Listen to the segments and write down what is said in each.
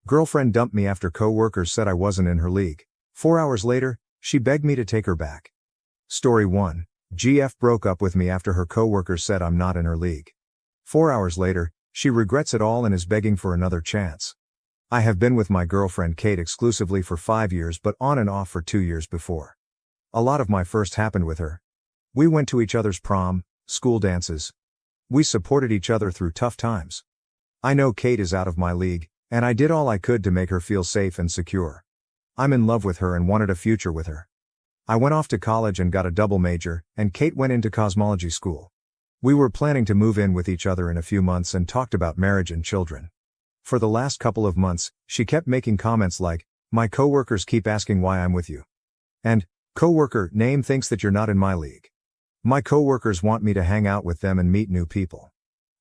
Girlfriend dumped me after coworkers said I wasn't in her league. 4 hours later, she begged me to take her back. Story 1. GF broke up with me after her coworkers said I'm not in her league. 4 hours later, she regrets it all and is begging for another chance. I have been with my girlfriend Kate exclusively for 5 years but on and off for 2 years before. A lot of my first happened with her. We went to each other's prom, school dances. We supported each other through tough times. I know Kate is out of my league, and I did all I could to make her feel safe and secure. I'm in love with her and wanted a future with her. I went off to college and got a double major, and Kate went into cosmology school. We were planning to move in with each other in a few months and talked about marriage and children. For the last couple of months, she kept making comments like, "My coworkers keep asking why I'm with you." And, "Coworker name thinks that you're not in my league." My coworkers want me to hang out with them and meet new people.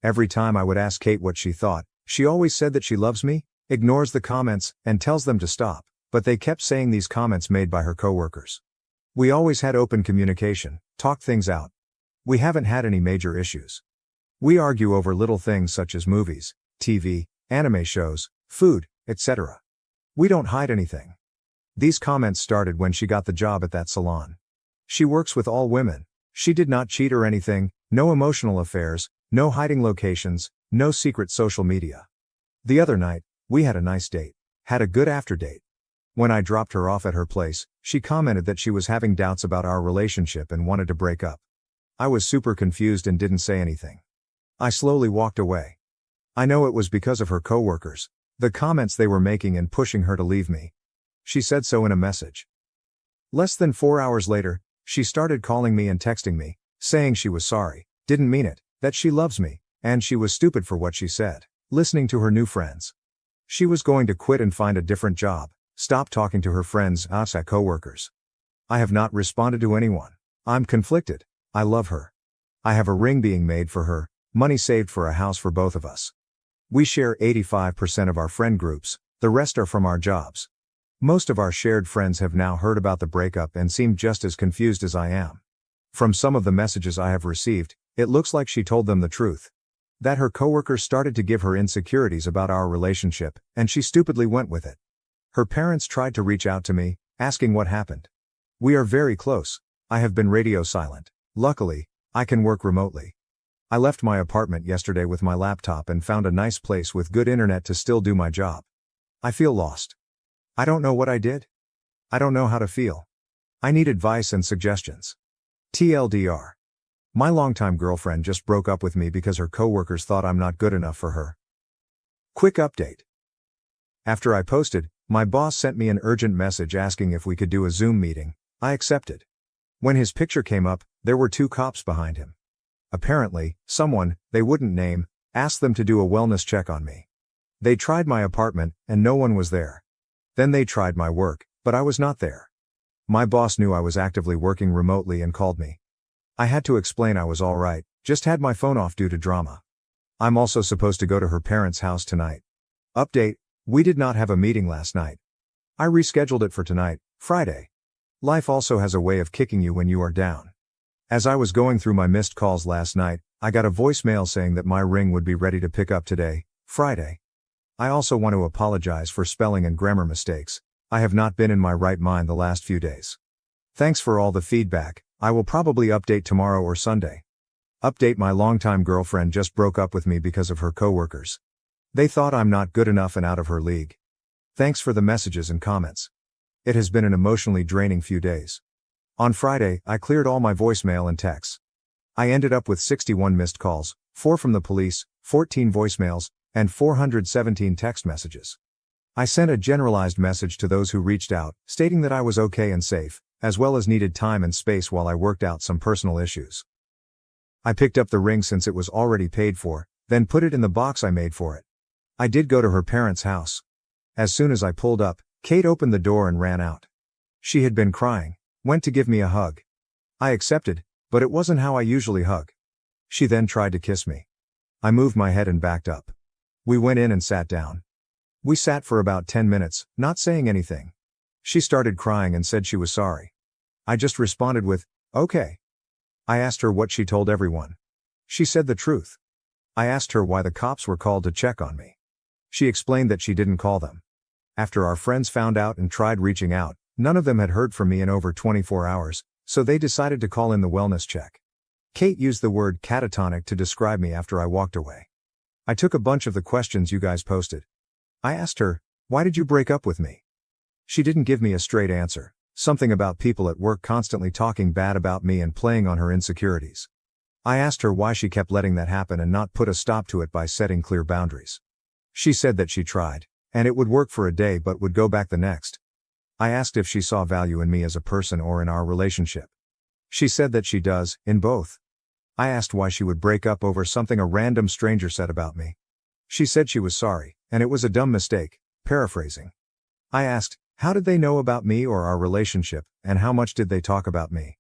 Every time I would ask Kate what she thought, she always said that she loves me, ignores the comments, and tells them to stop, but they kept saying these comments made by her coworkers. We always had open communication, talked things out. We haven't had any major issues. We argue over little things such as movies, TV, anime shows, food, etc. We don't hide anything. These comments started when she got the job at that salon. She works with all women. She did not cheat or anything, no emotional affairs, no hiding locations, no secret social media. The other night, we had a nice date, had a good after date. When I dropped her off at her place, she commented that she was having doubts about our relationship and wanted to break up. I was super confused and didn't say anything. I slowly walked away. I know it was because of her coworkers, the comments they were making and pushing her to leave me. She said so in a message. Less than 4 hours later, she started calling me and texting me, saying she was sorry, didn't mean it, that she loves me, and she was stupid for what she said, listening to her new friends. She was going to quit and find a different job, stop talking to her friends, us at coworkers. I have not responded to anyone. I'm conflicted. I love her. I have a ring being made for her, money saved for a house for both of us. We share 85% of our friend groups, the rest are from our jobs. Most of our shared friends have now heard about the breakup and seem just as confused as I am. From some of the messages I have received, it looks like she told them the truth. That her coworkers started to give her insecurities about our relationship, and she stupidly went with it. Her parents tried to reach out to me, asking what happened. We are very close. I have been radio silent. Luckily, I can work remotely. I left my apartment yesterday with my laptop and found a nice place with good internet to still do my job. I feel lost. I don't know what I did. I don't know how to feel. I need advice and suggestions. TLDR. My longtime girlfriend just broke up with me because her coworkers thought I'm not good enough for her. Quick update. After I posted, my boss sent me an urgent message asking if we could do a Zoom meeting. I accepted. When his picture came up, there were 2 cops behind him. Apparently, someone, they wouldn't name, asked them to do a wellness check on me. They tried my apartment, and no one was there. Then they tried my work, but I was not there. My boss knew I was actively working remotely and called me. I had to explain I was all right, just had my phone off due to drama. I'm also supposed to go to her parents' house tonight. Update, we did not have a meeting last night. I rescheduled it for tonight, Friday. Life also has a way of kicking you when you are down. As I was going through my missed calls last night, I got a voicemail saying that my ring would be ready to pick up today, Friday. I also want to apologize for spelling and grammar mistakes. I have not been in my right mind the last few days. Thanks for all the feedback. I will probably update tomorrow or Sunday. Update, my longtime girlfriend just broke up with me because of her coworkers. They thought I'm not good enough and out of her league. Thanks for the messages and comments. It has been an emotionally draining few days. On Friday, I cleared all my voicemail and texts. I ended up with 61 missed calls, 4 from the police, 14 voicemails, and 417 text messages. I sent a generalized message to those who reached out, stating that I was okay and safe, as well as needed time and space while I worked out some personal issues. I picked up the ring since it was already paid for, then put it in the box I made for it. I did go to her parents' house. As soon as I pulled up, Kate opened the door and ran out. She had been crying, went to give me a hug. I accepted, but it wasn't how I usually hug. She then tried to kiss me. I moved my head and backed up. We went in and sat down. We sat for about 10 minutes, not saying anything. She started crying and said she was sorry. I just responded with, okay. I asked her what she told everyone. She said the truth. I asked her why the cops were called to check on me. She explained that she didn't call them. After our friends found out and tried reaching out, none of them had heard from me in over 24 hours, so they decided to call in the wellness check. Kate used the word catatonic to describe me after I walked away. I took a bunch of the questions you guys posted. I asked her, "Why did you break up with me?" She didn't give me a straight answer, something about people at work constantly talking bad about me and playing on her insecurities. I asked her why she kept letting that happen and not put a stop to it by setting clear boundaries. She said that she tried, and it would work for a day but would go back the next. I asked if she saw value in me as a person or in our relationship. She said that she does, in both. I asked why she would break up over something a random stranger said about me. She said she was sorry, and it was a dumb mistake, paraphrasing. I asked, how did they know about me or our relationship, and how much did they talk about me?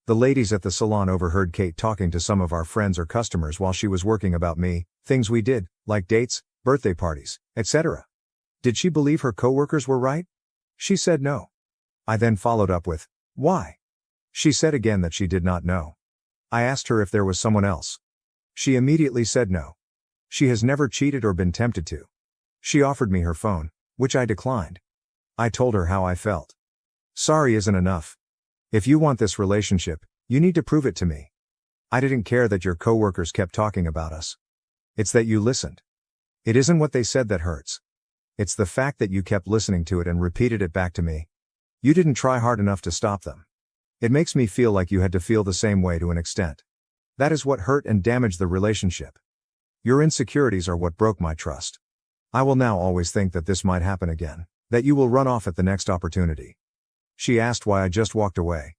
The ladies at the salon overheard Kate talking to some of our friends or customers while she was working about me, things we did, like dates, birthday parties, etc. Did she believe her coworkers were right? She said no. I then followed up with, why? She said again that she did not know. I asked her if there was someone else. She immediately said no. She has never cheated or been tempted to. She offered me her phone, which I declined. I told her how I felt. Sorry isn't enough. If you want this relationship, you need to prove it to me. I didn't care that your coworkers kept talking about us. It's that you listened. It isn't what they said that hurts. It's the fact that you kept listening to it and repeated it back to me. You didn't try hard enough to stop them. It makes me feel like you had to feel the same way to an extent. That is what hurt and damaged the relationship. Your insecurities are what broke my trust. I will now always think that this might happen again, that you will run off at the next opportunity. She asked why I just walked away.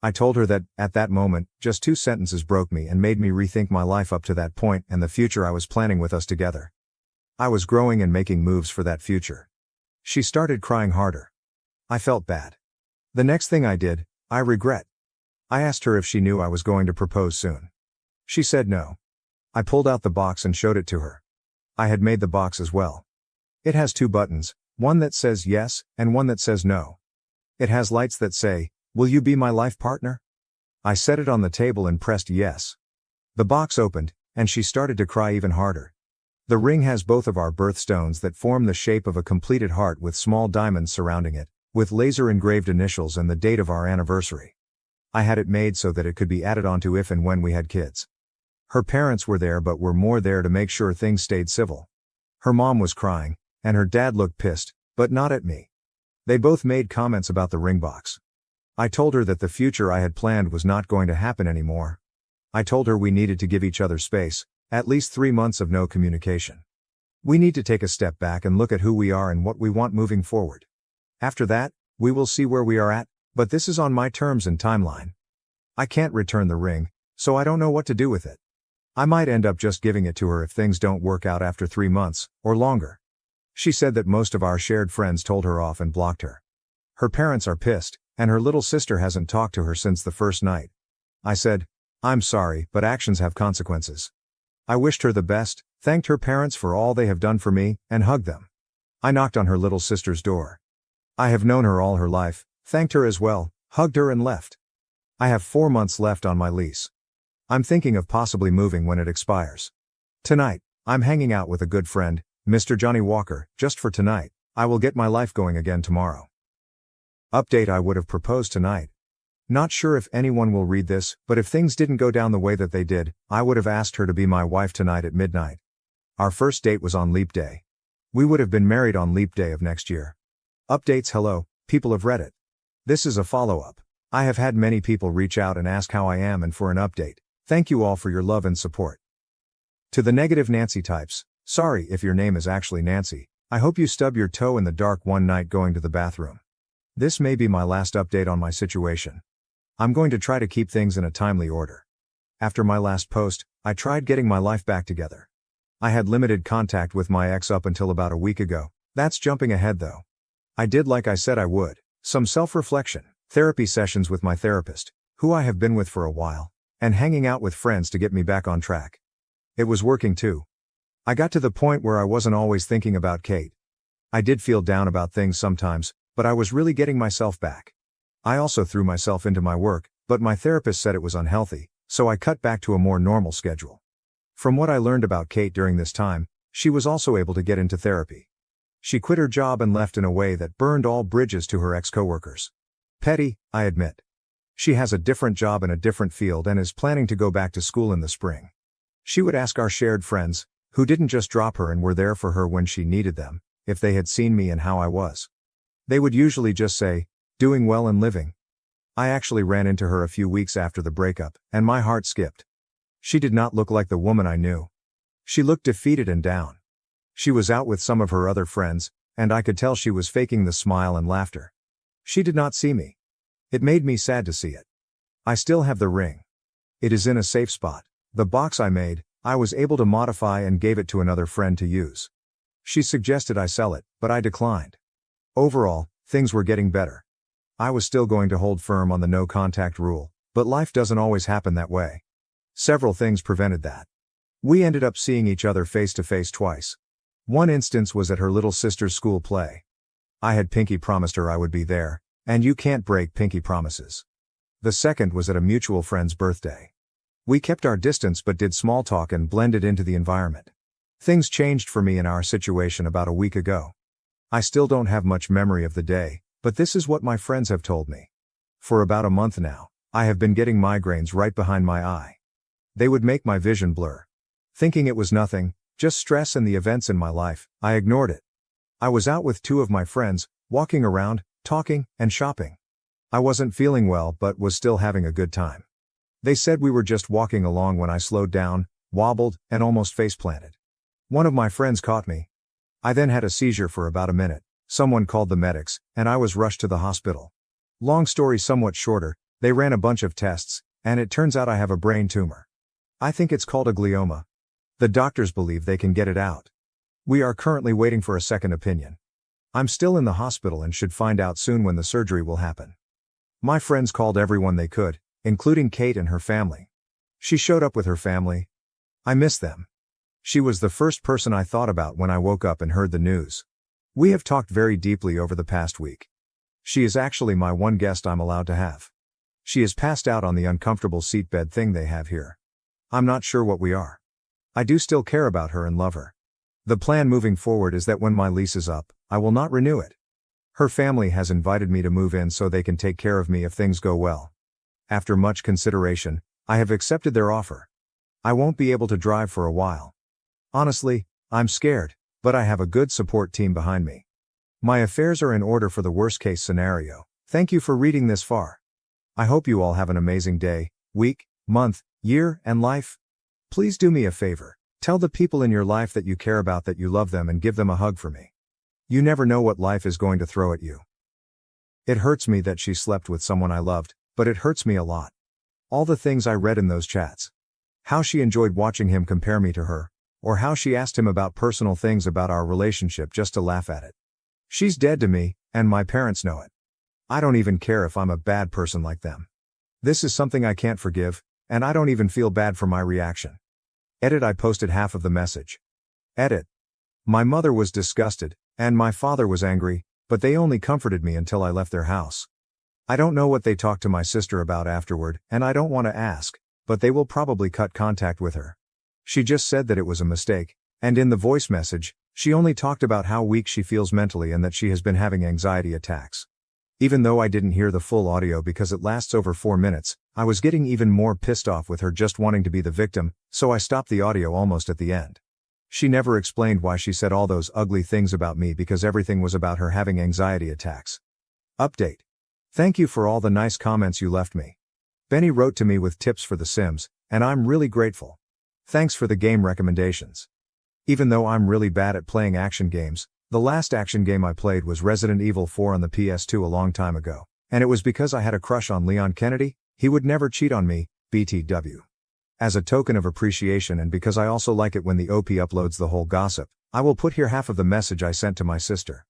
I told her that, at that moment, just 2 sentences broke me and made me rethink my life up to that point and the future I was planning with us together. I was growing and making moves for that future. She started crying harder. I felt bad. The next thing I did, I regret. I asked her if she knew I was going to propose soon. She said no. I pulled out the box and showed it to her. I had made the box as well. It has 2 buttons, one that says yes, and one that says no. It has lights that say, "Will you be my life partner?" I set it on the table and pressed yes. The box opened, and she started to cry even harder. The ring has both of our birthstones that form the shape of a completed heart with small diamonds surrounding it, with laser-engraved initials and the date of our anniversary. I had it made so that it could be added onto if and when we had kids. Her parents were there but were more there to make sure things stayed civil. Her mom was crying, and her dad looked pissed, but not at me. They both made comments about the ring box. I told her that the future I had planned was not going to happen anymore. I told her we needed to give each other space, at least 3 months of no communication. We need to take a step back and look at who we are and what we want moving forward. After that, we will see where we are at, but this is on my terms and timeline. I can't return the ring, so I don't know what to do with it. I might end up just giving it to her if things don't work out after 3 months, or longer. She said that most of our shared friends told her off and blocked her. Her parents are pissed, and her little sister hasn't talked to her since the first night. I said, I'm sorry, but actions have consequences. I wished her the best, thanked her parents for all they have done for me, and hugged them. I knocked on her little sister's door. I have known her all her life, thanked her as well, hugged her and left. I have 4 months left on my lease. I'm thinking of possibly moving when it expires. Tonight, I'm hanging out with a good friend, Mr. Johnny Walker, just for tonight. I will get my life going again tomorrow. Update: I would have proposed tonight. Not sure if anyone will read this, but if things didn't go down the way that they did, I would have asked her to be my wife tonight at midnight. Our first date was on Leap Day. We would have been married on Leap Day of next year. Updates: hello, people of Reddit. This is a follow-up. I have had many people reach out and ask how I am and for an update. Thank you all for your love and support. To the negative Nancy types, sorry if your name is actually Nancy. I hope you stub your toe in the dark one night going to the bathroom. This may be my last update on my situation. I'm going to try to keep things in a timely order. After my last post, I tried getting my life back together. I had limited contact with my ex up until about a week ago. That's jumping ahead though. I did like I said I would. Some self-reflection, therapy sessions with my therapist, who I have been with for a while, and hanging out with friends to get me back on track. It was working too. I got to the point where I wasn't always thinking about Kate. I did feel down about things sometimes, but I was really getting myself back. I also threw myself into my work, but my therapist said it was unhealthy, so I cut back to a more normal schedule. From what I learned about Kate during this time, she was also able to get into therapy. She quit her job and left in a way that burned all bridges to her ex-coworkers. Petty, I admit. She has a different job in a different field and is planning to go back to school in the spring. She would ask our shared friends, who didn't just drop her and were there for her when she needed them, if they had seen me and how I was. They would usually just say, doing well and living. I actually ran into her a few weeks after the breakup, and my heart skipped. She did not look like the woman I knew. She looked defeated and down. She was out with some of her other friends, and I could tell she was faking the smile and laughter. She did not see me. It made me sad to see it. I still have the ring. It is in a safe spot. The box I made, I was able to modify and gave it to another friend to use. She suggested I sell it, but I declined. Overall, things were getting better. I was still going to hold firm on the no contact rule, but life doesn't always happen that way. Several things prevented that. We ended up seeing each other face to face twice. One instance was at her little sister's school play. I had pinky promised her I would be there, and you can't break pinky promises. The second was at a mutual friend's birthday. We kept our distance but did small talk and blended into the environment. Things changed for me in our situation about a week ago. I still don't have much memory of the day, but this is what my friends have told me. For about a month now, I have been getting migraines right behind my eye. They would make my vision blur. Thinking it was nothing, just stress and the events in my life, I ignored it. I was out with two of my friends, walking around, talking, and shopping. I wasn't feeling well but was still having a good time. They said we were just walking along when I slowed down, wobbled, and almost face-planted. One of my friends caught me. I then had a seizure for about a minute, someone called the medics, and I was rushed to the hospital. Long story somewhat shorter, they ran a bunch of tests, and it turns out I have a brain tumor. I think it's called a glioma. The doctors believe they can get it out. We are currently waiting for a second opinion. I'm still in the hospital and should find out soon when the surgery will happen. My friends called everyone they could, including Kate and her family. She showed up with her family. I miss them. She was the first person I thought about when I woke up and heard the news. We have talked very deeply over the past week. She is actually my one guest I'm allowed to have. She is passed out on the uncomfortable seatbed thing they have here. I'm not sure what we are. I do still care about her and love her. The plan moving forward is that when my lease is up, I will not renew it. Her family has invited me to move in so they can take care of me if things go well. After much consideration, I have accepted their offer. I won't be able to drive for a while. Honestly, I'm scared, but I have a good support team behind me. My affairs are in order for the worst-case scenario. Thank you for reading this far. I hope you all have an amazing day, week, month, year, and life. Please do me a favor. Tell the people in your life that you care about that you love them and give them a hug for me. You never know what life is going to throw at you. It hurts me that she slept with someone I loved, but it hurts me a lot. All the things I read in those chats. How she enjoyed watching him compare me to her, or how she asked him about personal things about our relationship just to laugh at it. She's dead to me, and my parents know it. I don't even care if I'm a bad person like them. This is something I can't forgive, and I don't even feel bad for my reaction. Edit. I posted half of the message. Edit. My mother was disgusted, and my father was angry, but they only comforted me until I left their house. I don't know what they talked to my sister about afterward, and I don't want to ask, but they will probably cut contact with her. She just said that it was a mistake, and in the voice message, she only talked about how weak she feels mentally and that she has been having anxiety attacks. Even though I didn't hear the full audio because it lasts over 4 minutes, I was getting even more pissed off with her just wanting to be the victim, so I stopped the audio almost at the end. She never explained why she said all those ugly things about me because everything was about her having anxiety attacks. Update. Thank you for all the nice comments you left me. Benny wrote to me with tips for The Sims, and I'm really grateful. Thanks for the game recommendations. Even though I'm really bad at playing action games, the last action game I played was Resident Evil 4 on the PS2 a long time ago, and it was because I had a crush on Leon Kennedy. He would never cheat on me, BTW. As a token of appreciation and because I also like it when the OP uploads the whole gossip, I will put here half of the message I sent to my sister.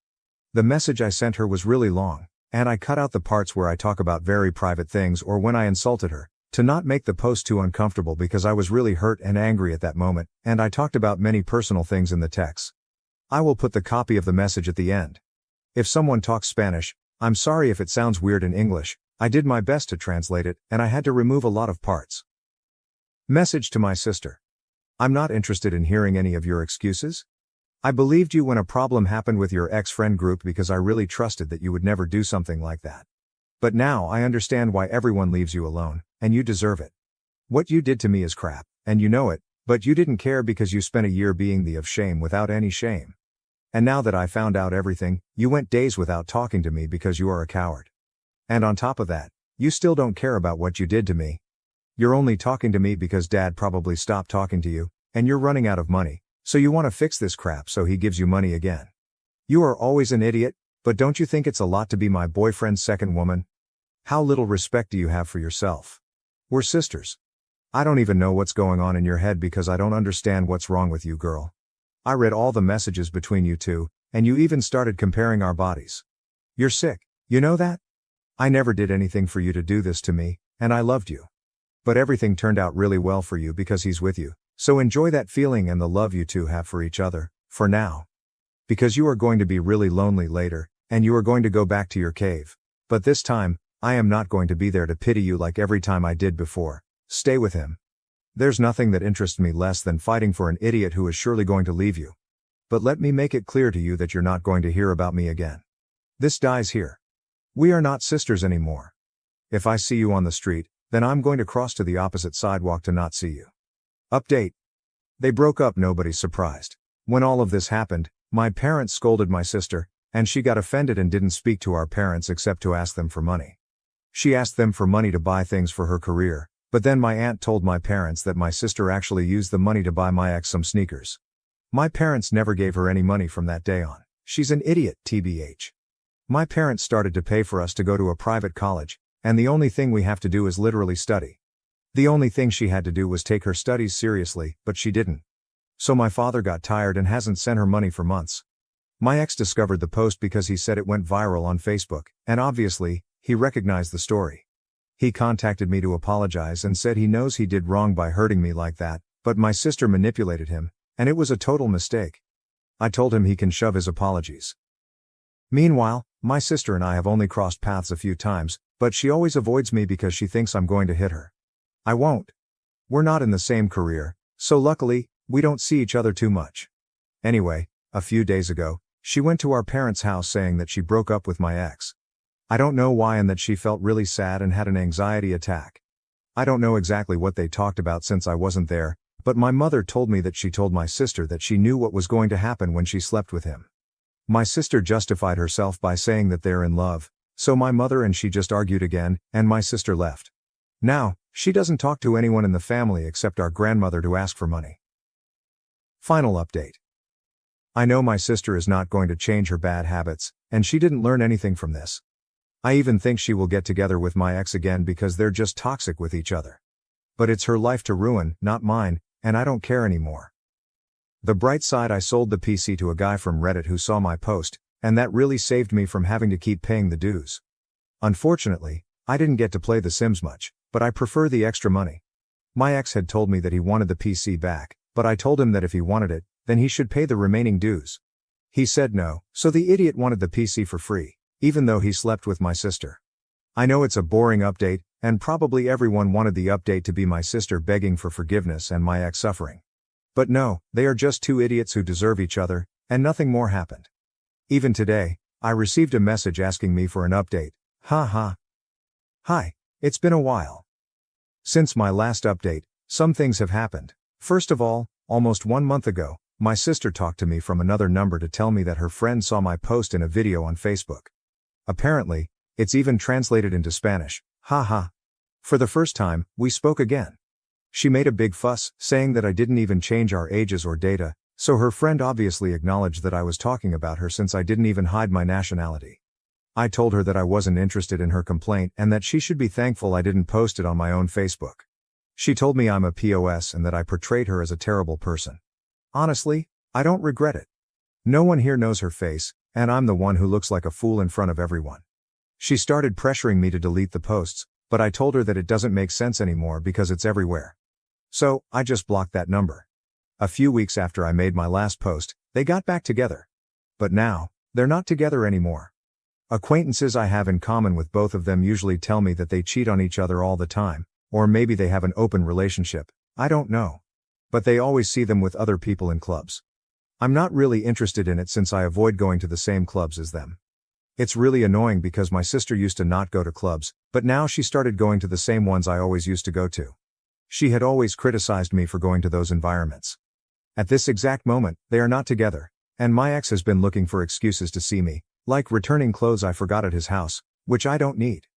The message I sent her was really long, and I cut out the parts where I talk about very private things or when I insulted her, to not make the post too uncomfortable because I was really hurt and angry at that moment, and I talked about many personal things in the text. I will put the copy of the message at the end. If someone talks Spanish, I'm sorry if it sounds weird in English. I did my best to translate it, and I had to remove a lot of parts. Message to my sister. I'm not interested in hearing any of your excuses. I believed you when a problem happened with your ex-friend group because I really trusted that you would never do something like that. But now I understand why everyone leaves you alone, and you deserve it. What you did to me is crap, and you know it, but you didn't care because you spent a year being the of shame without any shame. And now that I found out everything, you went days without talking to me because you are a coward. And on top of that, you still don't care about what you did to me. You're only talking to me because Dad probably stopped talking to you, and you're running out of money, so you want to fix this crap so he gives you money again. You are always an idiot, but don't you think it's a lot to be my boyfriend's second woman? How little respect do you have for yourself? We're sisters. I don't even know what's going on in your head because I don't understand what's wrong with you, girl. I read all the messages between you two, and you even started comparing our bodies. You're sick, you know that? I never did anything for you to do this to me, and I loved you. But everything turned out really well for you because he's with you, so enjoy that feeling and the love you two have for each other, for now. Because you are going to be really lonely later, and you are going to go back to your cave. But this time, I am not going to be there to pity you like every time I did before. Stay with him. There's nothing that interests me less than fighting for an idiot who is surely going to leave you. But let me make it clear to you that you're not going to hear about me again. This dies here. We are not sisters anymore. If I see you on the street, then I'm going to cross to the opposite sidewalk to not see you. Update. They broke up. Nobody's surprised. When all of this happened, my parents scolded my sister, and she got offended and didn't speak to our parents except to ask them for money. She asked them for money to buy things for her career, but then my aunt told my parents that my sister actually used the money to buy my ex some sneakers. My parents never gave her any money from that day on. She's an idiot, TBH. My parents started to pay for us to go to a private college, and the only thing we have to do is literally study. The only thing she had to do was take her studies seriously, but she didn't. So my father got tired and hasn't sent her money for months. My ex discovered the post because he said it went viral on Facebook, and obviously, he recognized the story. He contacted me to apologize and said he knows he did wrong by hurting me like that, but my sister manipulated him, and it was a total mistake. I told him he can shove his apologies. Meanwhile, my sister and I have only crossed paths a few times, but she always avoids me because she thinks I'm going to hit her. I won't. We're not in the same career, so luckily, we don't see each other too much. Anyway, a few days ago, she went to our parents' house saying that she broke up with my ex. I don't know why and that she felt really sad and had an anxiety attack. I don't know exactly what they talked about since I wasn't there, but my mother told me that she told my sister that she knew what was going to happen when she slept with him. My sister justified herself by saying that they're in love, so my mother and she just argued again, and my sister left. Now, she doesn't talk to anyone in the family except our grandmother to ask for money. Final update. I know my sister is not going to change her bad habits, and she didn't learn anything from this. I even think she will get together with my ex again because they're just toxic with each other. But it's her life to ruin, not mine, and I don't care anymore. The bright side, I sold the PC to a guy from Reddit who saw my post, and that really saved me from having to keep paying the dues. Unfortunately, I didn't get to play The Sims much, but I prefer the extra money. My ex had told me that he wanted the PC back, but I told him that if he wanted it, then he should pay the remaining dues. He said no, so the idiot wanted the PC for free, even though he slept with my sister. I know it's a boring update, and probably everyone wanted the update to be my sister begging for forgiveness and my ex suffering. But no, they are just two idiots who deserve each other, and nothing more happened. Even today, I received a message asking me for an update. Ha. Hi, it's been a while. Since my last update, some things have happened. First of all, almost 1 month ago, my sister talked to me from another number to tell me that her friend saw my post in a video on Facebook. Apparently, it's even translated into Spanish. Ha. For the first time, we spoke again. She made a big fuss, saying that I didn't even change our ages or data, so her friend obviously acknowledged that I was talking about her since I didn't even hide my nationality. I told her that I wasn't interested in her complaint and that she should be thankful I didn't post it on my own Facebook. She told me I'm a POS and that I portrayed her as a terrible person. Honestly, I don't regret it. No one here knows her face, and I'm the one who looks like a fool in front of everyone. She started pressuring me to delete the posts, but I told her that it doesn't make sense anymore because it's everywhere. So, I just blocked that number. A few weeks after I made my last post, they got back together. But now, they're not together anymore. Acquaintances I have in common with both of them usually tell me that they cheat on each other all the time, or maybe they have an open relationship, I don't know. But they always see them with other people in clubs. I'm not really interested in it since I avoid going to the same clubs as them. It's really annoying because my sister used to not go to clubs, but now she started going to the same ones I always used to go to. She had always criticized me for going to those environments. At this exact moment, they are not together, and my ex has been looking for excuses to see me, like returning clothes I forgot at his house, which I don't need.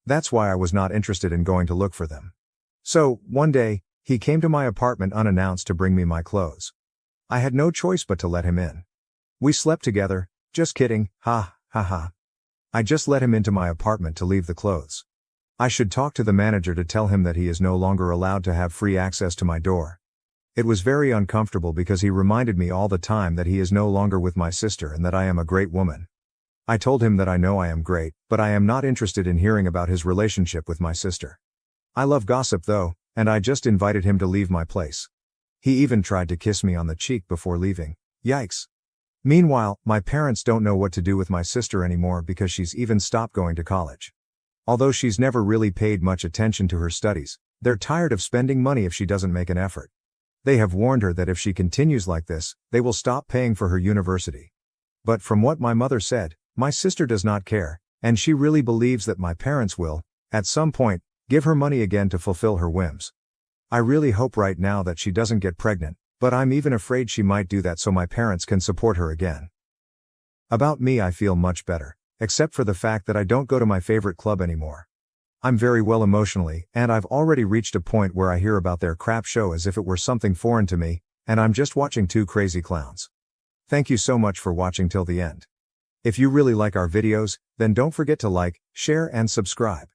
That's why I was not interested in going to look for them. So, one day, he came to my apartment unannounced to bring me my clothes. I had no choice but to let him in. We slept together, just kidding, ha, ha ha. I just let him into my apartment to leave the clothes. I should talk to the manager to tell him that he is no longer allowed to have free access to my door. It was very uncomfortable because he reminded me all the time that he is no longer with my sister and that I am a great woman. I told him that I know I am great, but I am not interested in hearing about his relationship with my sister. I love gossip though, and I just invited him to leave my place. He even tried to kiss me on the cheek before leaving. Yikes. Meanwhile, my parents don't know what to do with my sister anymore because she's even stopped going to college. Although she's never really paid much attention to her studies, they're tired of spending money if she doesn't make an effort. They have warned her that if she continues like this, they will stop paying for her university. But from what my mother said, my sister does not care, and she really believes that my parents will, at some point, give her money again to fulfill her whims. I really hope right now that she doesn't get pregnant, but I'm even afraid she might do that so my parents can support her again. About me, I feel much better, except for the fact that I don't go to my favorite club anymore. I'm very well emotionally, and I've already reached a point where I hear about their crap show as if it were something foreign to me, and I'm just watching two crazy clowns. Thank you so much for watching till the end. If you really like our videos, then don't forget to like, share and subscribe.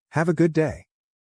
Have a good day.